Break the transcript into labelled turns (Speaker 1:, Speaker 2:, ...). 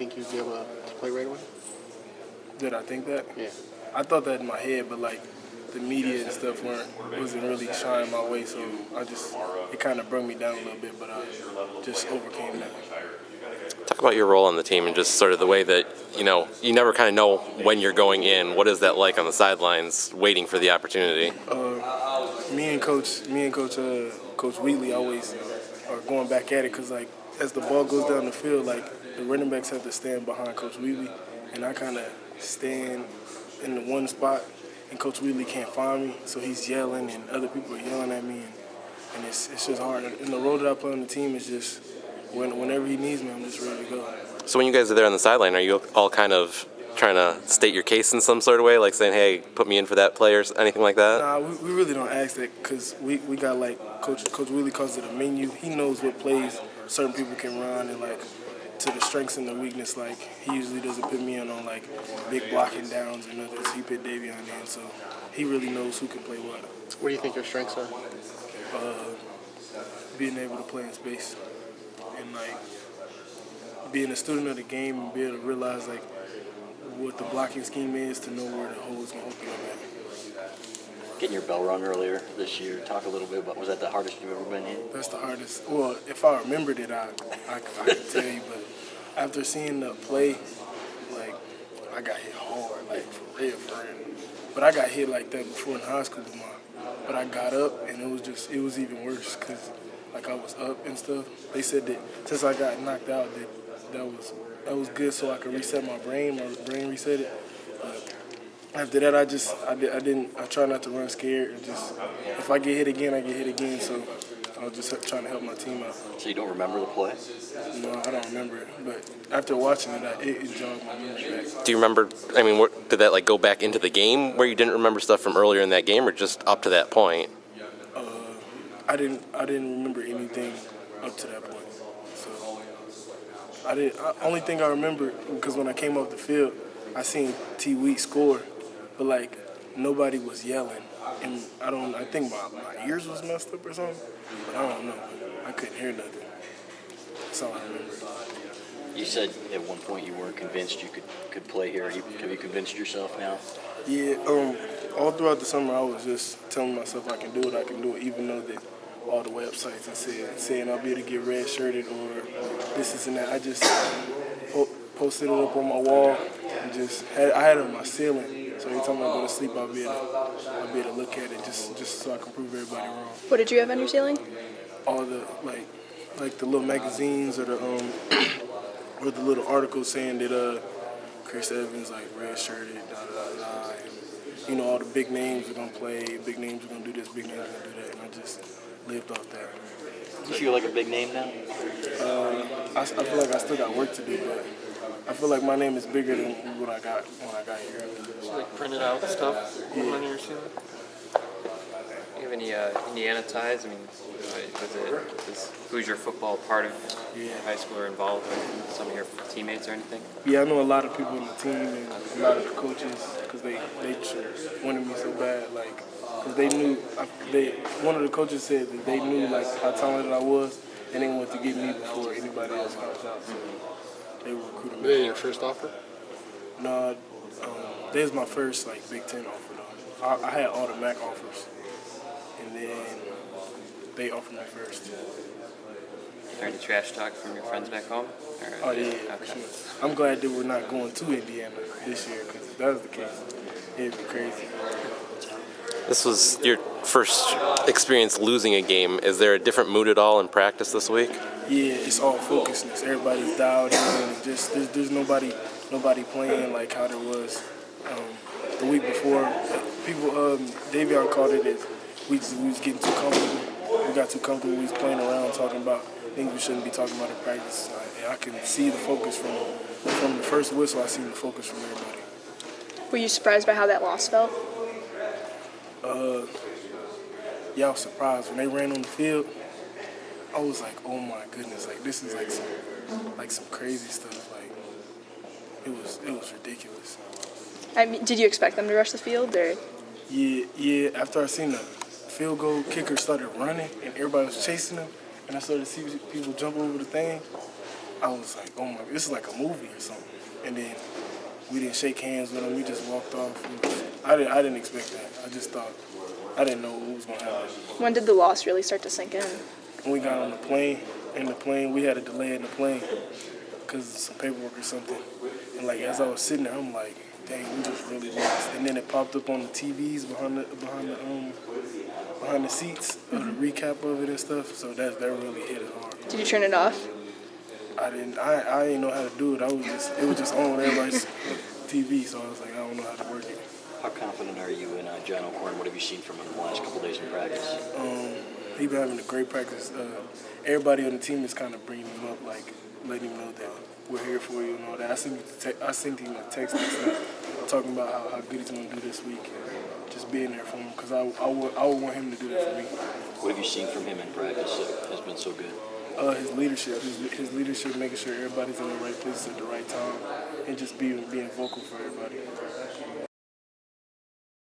Speaker 1: think you'd be able to play right away?
Speaker 2: Did I think that?
Speaker 1: Yeah.
Speaker 2: I thought that in my head, but like the media and stuff wasn't really shining my way, so it kind of brought me down a little bit, but I just overcame that.
Speaker 3: Talk about your role on the team and just sort of the way that, you never kind of know when you're going in. What is that like on the sidelines, waiting for the opportunity?
Speaker 2: Me and Coach Wheatley always are going back at it because, like, as the ball goes down the field, like, the running backs have to stand behind Coach Wheatley, and I kind of stand in the one spot, and Coach Wheatley can't find me, so he's yelling, and other people are yelling at me, and it's just hard. And the role that I play on the team is just whenever he needs me, I'm just ready to go.
Speaker 3: So when you guys are there on the sideline, are you all kind of trying to state your case in some sort of way, like saying, hey, put me in for that play or anything like that?
Speaker 2: Nah, we really don't ask that because we got, like, Coach Wheatley calls it a menu. He knows what plays certain people can run and, like, to the strengths and the weakness. Like, he usually doesn't put me in on, like, big blocking downs and others. He put Davion in, so he really knows who can play what.
Speaker 1: What do you think your strengths are?
Speaker 2: Being able to play in space and, like, being a student of the game and be able to realize, like, what the blocking scheme is to know where the hole is going to open up at.
Speaker 4: Getting your bell rung earlier this year, talk a little bit about, was that the hardest you've ever been in?
Speaker 2: That's the hardest. Well, if I remembered it, I could tell you, but after seeing the play, like, I got hit hard, like, for real. But I got hit like that before in high school with mine. But I got up, and it was even worse because, like, I was up and stuff. They said that since I got knocked out, that was good so I could reset my brain reset it. But after that, I try not to run scared. And just, if I get hit again, I get hit again. So I was just trying to help my team out.
Speaker 4: So you don't remember the play?
Speaker 2: No, I don't remember it. But after watching it, it jogged my memory back.
Speaker 3: Do you remember, did that like go back into the game where you didn't remember stuff from earlier in that game or just up to that point?
Speaker 2: I didn't remember anything up to that point. Only thing I remember, because when I came off the field, I seen T. Wheat score, but, like, nobody was yelling. And I think my ears was messed up or something, but I don't know. I couldn't hear nothing. That's all I remember.
Speaker 4: You said at one point you weren't convinced you could play here. Have you convinced yourself now?
Speaker 2: Yeah, all throughout the summer I was just telling myself I can do it, even though that all the websites and saying I'll be able to get red-shirted or this and that. I just posted it up on my wall and I had it on my ceiling. So every time I go to sleep, I'll be able to look at it just so I can prove everybody wrong.
Speaker 5: What did you have on your ceiling?
Speaker 2: All the like the little magazines or or the little articles saying that Chris Evans like red-shirted, and, all the big names are gonna play, big names are gonna do this, big names are gonna do that, and I just lived off that.
Speaker 4: Do you feel like a big name now?
Speaker 2: I feel like I still got work to do, but I feel like my name is bigger than what I got when I got here.
Speaker 6: Like printed out stuff on your ceiling? Do you have any Indiana ties? I mean, who's your football part of high school or involved with some of your teammates or anything?
Speaker 2: Yeah, I know a lot of people on the team and a lot of the coaches because they wanted me so bad, like. Because they knew, one of the coaches said that they knew like how talented I was, and they wanted to get me before anybody else comes out. So they were recruiting me.
Speaker 1: Was that your first offer?
Speaker 2: No, that was my first like Big Ten offer though. I had all the MAC offers, and then they offered me first.
Speaker 6: Is there any trash talk from your friends back home?
Speaker 2: Oh yeah, for sure. I'm glad that we're not going to Indiana this year because if that was the case, it'd be crazy.
Speaker 3: This was your first experience losing a game. Is there a different mood at all in practice this week?
Speaker 2: Yeah, it's all focusness. Everybody's dialed in. And just there's nobody playing like how there was the week before. People, Davion called it as we was getting too comfortable. We got too comfortable. We was playing around talking about things we shouldn't be talking about in practice. I can see the focus from the first whistle. I see the focus from everybody.
Speaker 5: Were you surprised by how that loss felt?
Speaker 2: Yeah, I was surprised when they ran on the field. I was like, oh my goodness, like this is like some crazy stuff. Like it was ridiculous.
Speaker 5: I mean, did you expect them to rush the field, or?
Speaker 2: Yeah. After I seen the field goal kicker started running and everybody was chasing him, and I started to see people jump over the thing, I was like, oh my, this is like a movie or something. And then we didn't shake hands with him. We just walked off. I didn't expect that. I just thought, I didn't know what was going to happen.
Speaker 5: When did the loss really start to sink in?
Speaker 2: When we got on the plane, we had a delay in the plane because of some paperwork or something. And like as I was sitting there, I'm like, dang, we just really lost. And then it popped up on the TVs behind the seats, the recap of it and stuff. So that really hit it hard.
Speaker 5: Did you turn it off?
Speaker 2: I didn't know how to do it. It was just on everybody's TV, so I was like, I don't know how to work it.
Speaker 4: How confident are you in John O'Corn? What have you seen from him the last couple days in practice?
Speaker 2: He's been having a great practice. Everybody on the team is kind of bringing him up, like letting him know that we're here for you and all that. I sent him a text talking about how good he's going to do this week. Just being there for him because I would want him to do that for me.
Speaker 4: What have you seen from him in practice that has been so good?
Speaker 2: His leadership, making sure everybody's in the right place at the right time, and just being vocal for everybody.